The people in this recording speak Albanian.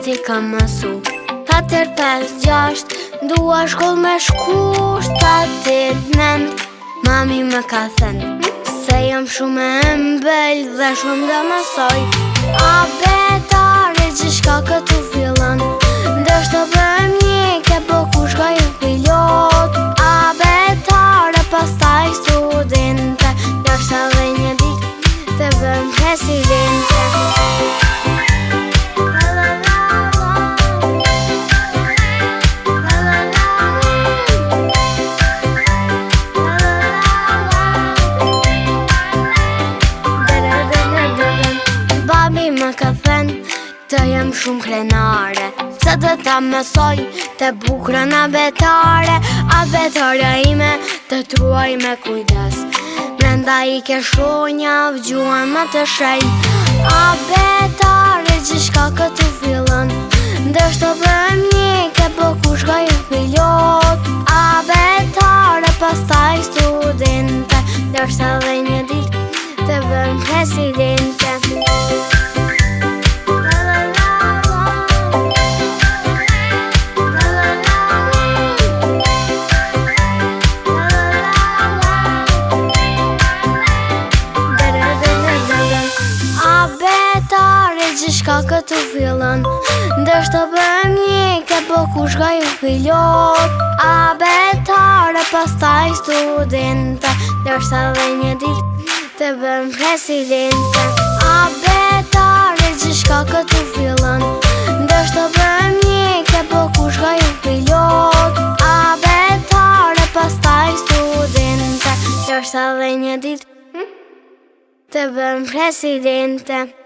ti kam mësu 4, 5, 6 dua shkoll me shkusht 8, 9 mami më ka thënë se jam shumë e mbel dhe shumë dhe mësoj a betare gjithshka këtu fillon ndështë të bëm njeke po kush ka ju pilot a betare pastaj studente ndështë dhe një dit të bëm presidente të jem shumë krenare se të ta mësoj të bukrën a betare a betare ime të truaj me kujdes brenda i ke shonja vgjuan më të shenj a betare gjithshka këtu fillon ndështë të bëm njeke po kush ka ju pilot a betare pastaj studente ndështë dhe një dit të bëm presidente gjithshka këtu fillon ndështë të bëm njeke po kush ka ju pilot a betare pastaj studente ndështë dhe një dit të bëm presidente a betare gjithshka këtu fillon ndështë të bëm njeke po kush ka ju pilot a betare pastaj studente ndështë dhe një dit të bëm presidente